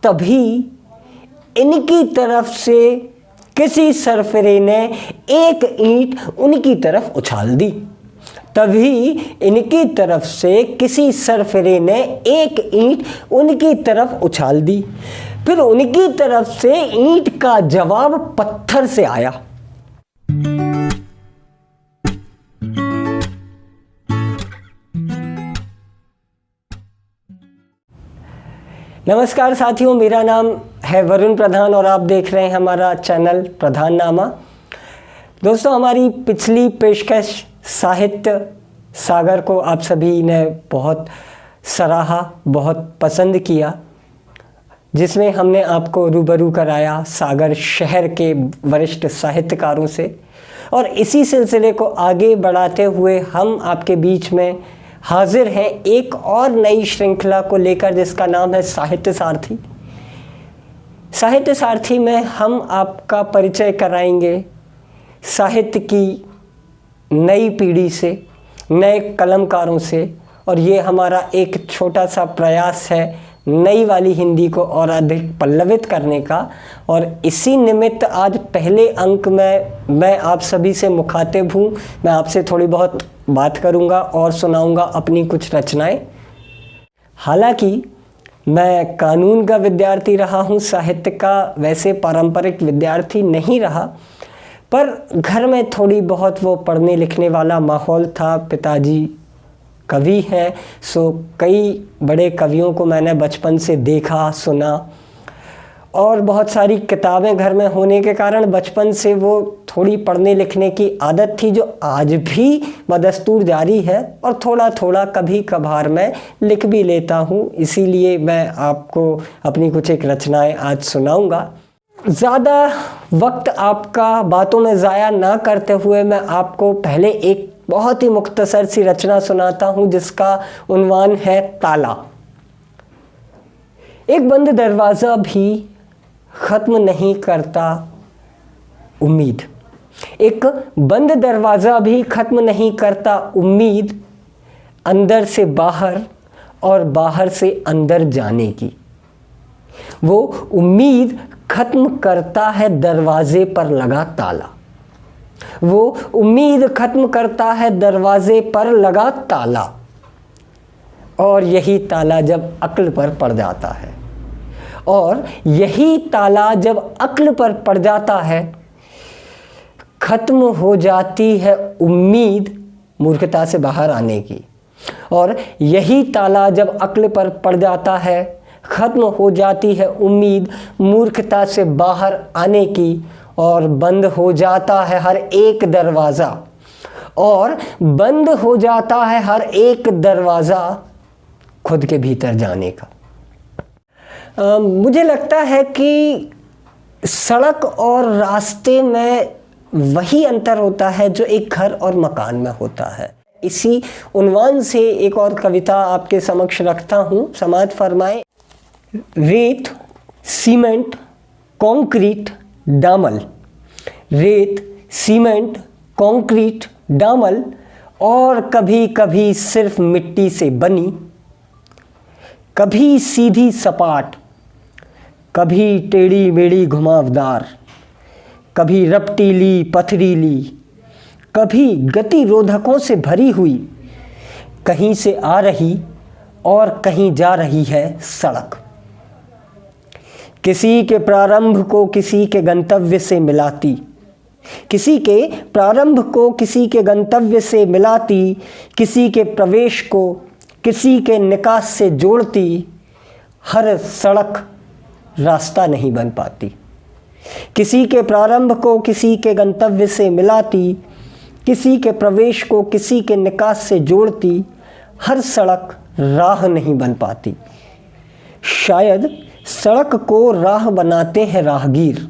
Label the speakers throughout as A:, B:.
A: तभी इनकी तरफ से किसी सरफिरे ने एक ईंट उनकी तरफ उछाल दी। तभी इनकी तरफ से किसी सरफिरे ने एक ईंट उनकी तरफ उछाल दी। फिर उनकी तरफ से ईंट का जवाब पत्थर से आया। नमस्कार साथियों, मेरा नाम है वरुण प्रधान और आप देख रहे हैं हमारा चैनल प्रधान नामा। दोस्तों, हमारी पिछली पेशकश साहित्य सागर को आप सभी ने बहुत सराहा, बहुत पसंद किया, जिसमें हमने आपको रूबरू कराया सागर शहर के वरिष्ठ साहित्यकारों से। और इसी सिलसिले को आगे बढ़ाते हुए हम आपके बीच में हाजिर हैं एक और नई श्रृंखला को लेकर, जिसका नाम है साहित्य सारथी। साहित्य सारथी में हम आपका परिचय कराएंगे साहित्य की नई पीढ़ी से, नए कलमकारों से। और ये हमारा एक छोटा सा प्रयास है नई वाली हिंदी को और अधिक पल्लवित करने का। और इसी निमित्त आज पहले अंक में मैं आप सभी से मुखातिब हूँ। मैं आपसे थोड़ी बहुत बात करूँगा और सुनाऊँगा अपनी कुछ रचनाएं। हालांकि मैं कानून का विद्यार्थी रहा हूँ, साहित्य का वैसे पारंपरिक विद्यार्थी नहीं रहा, पर घर में थोड़ी बहुत वो पढ़ने लिखने वाला माहौल था। पिताजी कवि हैं, सो कई बड़े कवियों को मैंने बचपन से देखा, सुना। और बहुत सारी किताबें घर में होने के कारण बचपन से वो थोड़ी पढ़ने लिखने की आदत थी, जो आज भी बदस्तूर जारी है। और थोड़ा थोड़ा कभी कभार मैं लिख भी लेता हूँ, इसीलिए मैं आपको अपनी कुछ एक रचनाएं आज सुनाऊँगा। ज़्यादा वक्त आपका बातों में ज़ाया ना करते हुए मैं आपको पहले एक बहुत ही मुख्तसर सी रचना सुनाता हूँ, जिसका उन्वान है ताला। एक बंद दरवाज़ा भी ख़त्म नहीं करता उम्मीद। एक बंद दरवाज़ा भी ख़त्म नहीं करता उम्मीद, अंदर से बाहर और बाहर से अंदर जाने की। वो उम्मीद ख़त्म करता है दरवाज़े पर लगा ताला। वो उम्मीद ख़त्म करता है दरवाज़े पर लगा ताला। और यही ताला जब अक्ल पर पड़ जाता है, और यही ताला जब अक्ल पर पड़ जाता है, ख़त्म हो जाती है उम्मीद मूर्खता से बाहर आने की। और यही ताला जब अक्ल पर पड़ जाता है, ख़त्म हो जाती है उम्मीद मूर्खता से बाहर आने की। और बंद हो जाता है हर एक दरवाज़ा, और बंद हो जाता है हर एक दरवाज़ा खुद के भीतर जाने का। मुझे लगता है कि सड़क और रास्ते में वही अंतर होता है जो एक घर और मकान में होता है। इसी उन्वान से एक और कविता आपके समक्ष रखता हूँ, समाअत फरमाएं। रेत, सीमेंट, कंक्रीट, डामल। रेत, सीमेंट, कंक्रीट, डामल, और कभी कभी सिर्फ मिट्टी से बनी। कभी सीधी सपाट, कभी टेढ़ी मेढ़ी घुमावदार, कभी रपटीली पथरीली, कभी गतिरोधकों से भरी हुई। कहीं से आ रही और कहीं जा रही है सड़क। किसी के प्रारंभ को किसी के गंतव्य से मिलाती, किसी के प्रारंभ को किसी के गंतव्य से मिलाती, किसी के प्रवेश को किसी के निकास से जोड़ती। हर सड़क रास्ता नहीं बन पाती। किसी के प्रारंभ को किसी के गंतव्य से मिलाती, किसी के प्रवेश को किसी के निकास से जोड़ती। हर सड़क राह नहीं बन पाती। शायद सड़क को राह बनाते हैं राहगीर।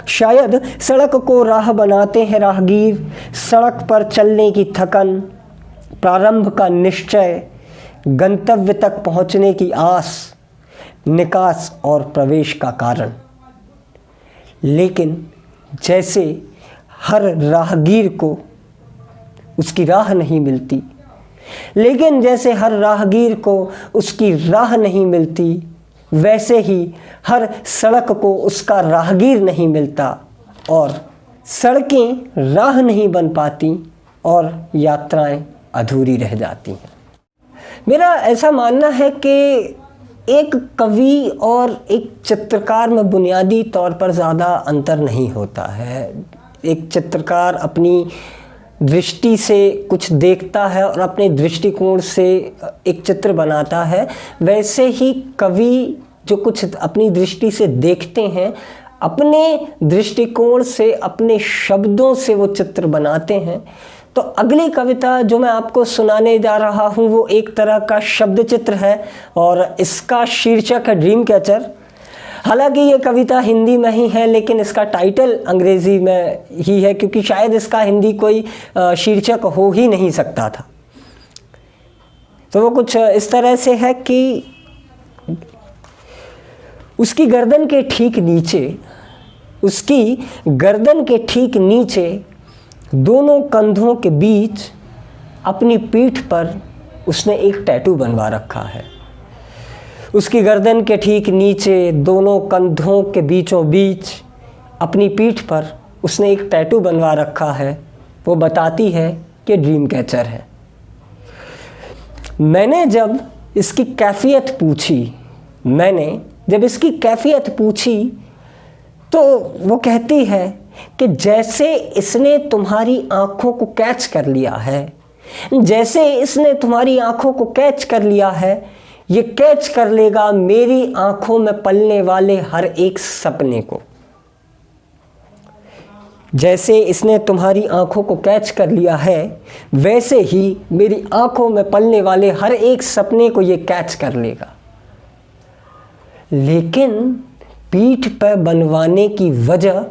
A: शायद सड़क को राह बनाते हैं राहगीर। सड़क पर चलने की थकन, प्रारंभ का निश्चय, गंतव्य तक पहुंचने की आस, निकास और प्रवेश का कारण। लेकिन जैसे हर राहगीर को उसकी राह नहीं मिलती, लेकिन जैसे हर राहगीर को उसकी राह नहीं मिलती, वैसे ही हर सड़क को उसका राहगीर नहीं मिलता और सड़कें राह नहीं बन पाती और यात्राएं अधूरी रह जाती हैं। मेरा ऐसा मानना है कि एक कवि और एक चित्रकार में बुनियादी तौर पर ज़्यादा अंतर नहीं होता है। एक चित्रकार अपनी दृष्टि से कुछ देखता है और अपने दृष्टिकोण से एक चित्र बनाता है, वैसे ही कवि जो कुछ अपनी दृष्टि से देखते हैं, अपने दृष्टिकोण से, अपने शब्दों से वो चित्र बनाते हैं। तो अगली कविता जो मैं आपको सुनाने जा रहा हूँ वो एक तरह का शब्द चित्र है और इसका शीर्षक है ड्रीम कैचर। हालांकि ये कविता हिंदी में ही है लेकिन इसका टाइटल अंग्रेज़ी में ही है, क्योंकि शायद इसका हिंदी कोई शीर्षक हो ही नहीं सकता था। तो वो कुछ इस तरह से है कि उसकी गर्दन के ठीक नीचे दोनों कंधों के बीच अपनी पीठ पर उसने एक टैटू बनवा रखा है। उसकी गर्दन के ठीक नीचे दोनों कंधों के बीचों बीच अपनी पीठ पर उसने एक टैटू बनवा रखा है। वो बताती है कि ड्रीम कैचर है। मैंने जब इसकी कैफियत पूछी तो वो कहती है कि जैसे इसने तुम्हारी आँखों को कैच कर लिया है, ये कैच कर लेगा मेरी आँखों में पलने वाले हर एक सपने को। जैसे इसने तुम्हारी आँखों को कैच कर लिया है, वैसे ही मेरी आँखों में पलने वाले हर एक सपने को ये कैच कर लेगा। लेकिन पीठ पर बनवाने की वजह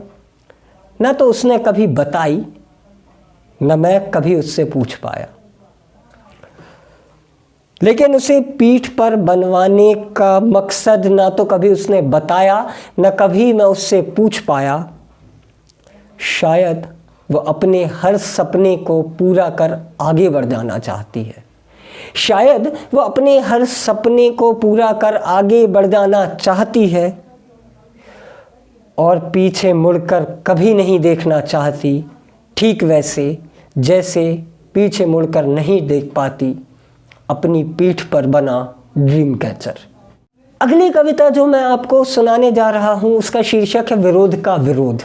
A: ना तो उसने कभी बताई, न मैं कभी उससे पूछ पाया। लेकिन उसे पीठ पर बनवाने का मकसद ना तो कभी उसने बताया, न कभी मैं उससे पूछ पाया। शायद वो अपने हर सपने को पूरा कर आगे बढ़ जाना चाहती है। और पीछे मुड़कर कभी नहीं देखना चाहती, ठीक वैसे जैसे पीछे मुड़कर नहीं देख पाती अपनी पीठ पर बना ड्रीम कैचर। अगली कविता जो मैं आपको सुनाने जा रहा हूँ उसका शीर्षक है विरोध का विरोध।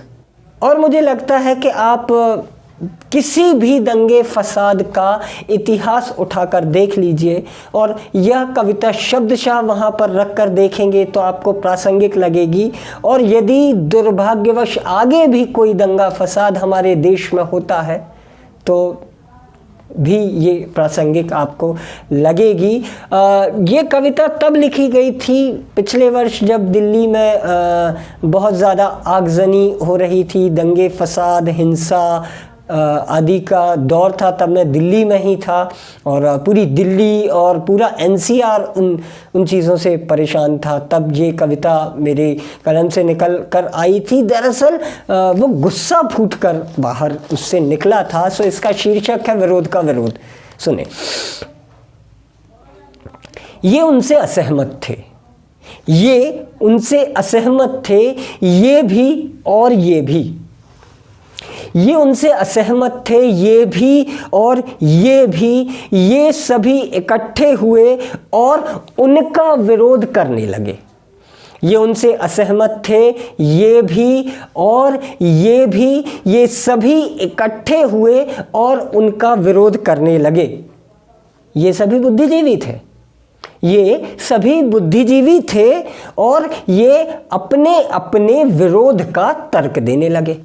A: और मुझे लगता है कि आप किसी भी दंगे फसाद का इतिहास उठाकर देख लीजिए और यह कविता शब्दशः वहाँ पर रख कर देखेंगे तो आपको प्रासंगिक लगेगी। और यदि दुर्भाग्यवश आगे भी कोई दंगा फसाद हमारे देश में होता है तो भी ये प्रासंगिक आपको लगेगी। ये कविता तब लिखी गई थी पिछले वर्ष जब दिल्ली में बहुत ज़्यादा आगजनी हो रही थी, दंगे फसाद, हिंसा आदि का दौर था। तब मैं दिल्ली में ही था और पूरी दिल्ली और पूरा एनसीआर उन चीज़ों से परेशान था। तब ये कविता मेरे कलम से निकल कर आई थी। दरअसल वो गुस्सा फूट कर बाहर उससे निकला था। सो इसका शीर्षक है विरोध का विरोध। सुने, ये उनसे असहमत थे, ये भी और ये भी। ये उनसे असहमत थे, ये भी और ये भी। ये सभी इकट्ठे हुए और उनका विरोध करने लगे। ये उनसे असहमत थे, ये भी और ये भी। ये सभी इकट्ठे हुए और उनका विरोध करने लगे। ये सभी बुद्धिजीवी थे और ये अपने अपने विरोध का तर्क देने लगे।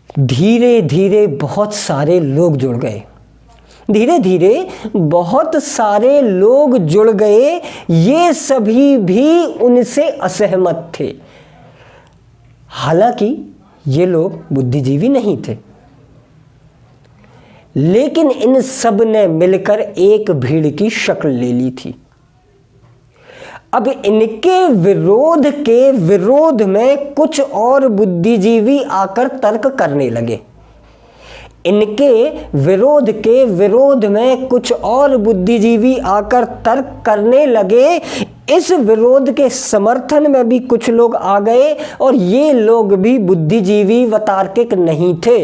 A: धीरे धीरे बहुत सारे लोग जुड़ गए। ये सभी भी उनसे असहमत थे। हालांकि ये लोग बुद्धिजीवी नहीं थे, लेकिन इन सब ने मिलकर एक भीड़ की शक्ल ले ली थी। अब इनके विरोध में कुछ और बुद्धिजीवी आकर तर्क करने लगे। इनके विरोध में कुछ और बुद्धिजीवी आकर तर्क करने लगे। इस विरोध के समर्थन में भी कुछ लोग आ गए और ये लोग भी बुद्धिजीवी व तार्किक नहीं थे,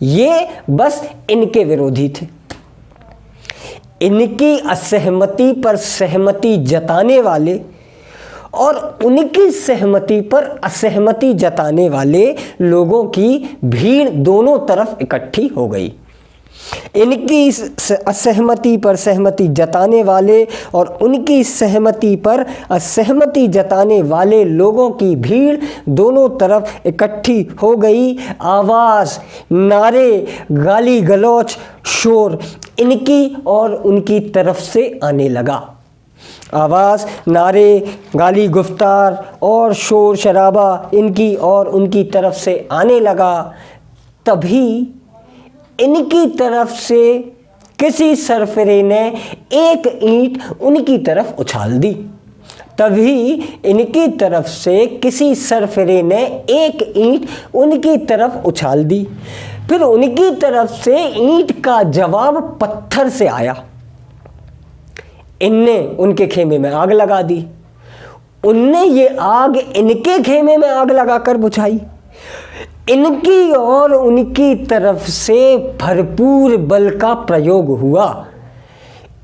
A: ये बस इनके विरोधी थे। इनकी असहमति पर सहमति जताने वाले और उनकी सहमति पर असहमति जताने वाले लोगों की भीड़ दोनों तरफ इकट्ठी हो गई। इनकी असहमति पर सहमति जताने वाले और उनकी सहमति पर असहमति जताने वाले लोगों की भीड़ दोनों तरफ इकट्ठी हो गई। आवाज़, नारे, गाली गलौच, शोर इनकी और उनकी तरफ से आने लगा। आवाज़, नारे, गाली गुफ्तार और शोर शराबा इनकी और उनकी तरफ से आने लगा। तभी इनकी तरफ से किसी सरफिरे ने एक ईंट उनकी तरफ उछाल दी। तभी इनकी तरफ से किसी सरफिरे ने एक ईंट उनकी तरफ उछाल दी। फिर उनकी तरफ से ईंट का जवाब पत्थर से आया। इनने उनके खेमे में आग लगा दी। उनने ये आग इनके खेमे में आग लगाकर बुझाई। इनकी और उनकी तरफ से भरपूर बल का प्रयोग हुआ।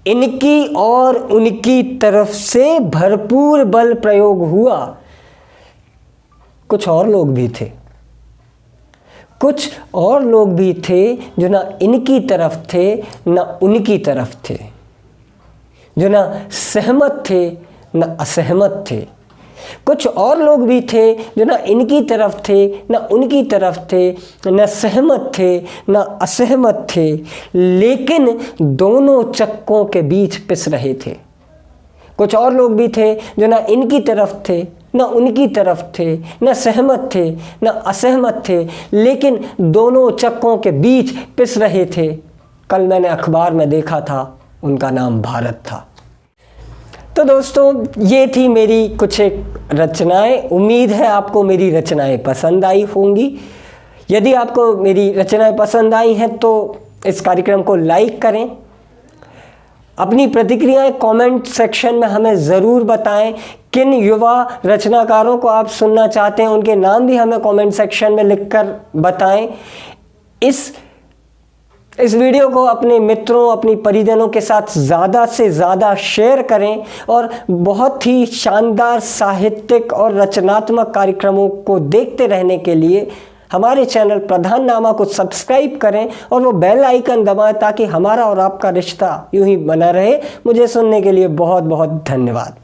A: इनकी और उनकी तरफ से भरपूर बल प्रयोग हुआ। कुछ और लोग भी थे, कुछ और लोग भी थे जो ना इनकी तरफ थे ना उनकी तरफ थे, जो ना सहमत थे ना असहमत थे। कुछ और लोग भी थे जो ना इनकी तरफ थे ना उनकी तरफ थे, ना सहमत थे ना असहमत थे, लेकिन दोनों चक्कों के बीच पिस रहे थे। कुछ और लोग भी थे जो ना इनकी तरफ थे ना उनकी तरफ थे, ना सहमत थे ना असहमत थे, लेकिन दोनों चक्कों के बीच पिस रहे थे। कल मैंने अखबार में देखा था, उनका नाम भारत था। तो दोस्तों, ये थी मेरी कुछ एक रचनाएं। उम्मीद है आपको मेरी रचनाएं पसंद आई होंगी। यदि आपको मेरी रचनाएं पसंद आई हैं तो इस कार्यक्रम को लाइक करें। अपनी प्रतिक्रियाएं कमेंट सेक्शन में हमें ज़रूर बताएं। किन युवा रचनाकारों को आप सुनना चाहते हैं उनके नाम भी हमें कमेंट सेक्शन में लिखकर बताएं। इस वीडियो को अपने मित्रों, अपनी परिजनों के साथ ज़्यादा से ज़्यादा शेयर करें और बहुत ही शानदार साहित्यिक और रचनात्मक कार्यक्रमों को देखते रहने के लिए हमारे चैनल प्रधाननामा को सब्सक्राइब करें और वो बेल आइकन दबाएं ताकि हमारा और आपका रिश्ता यूं ही बना रहे। मुझे सुनने के लिए बहुत बहुत धन्यवाद।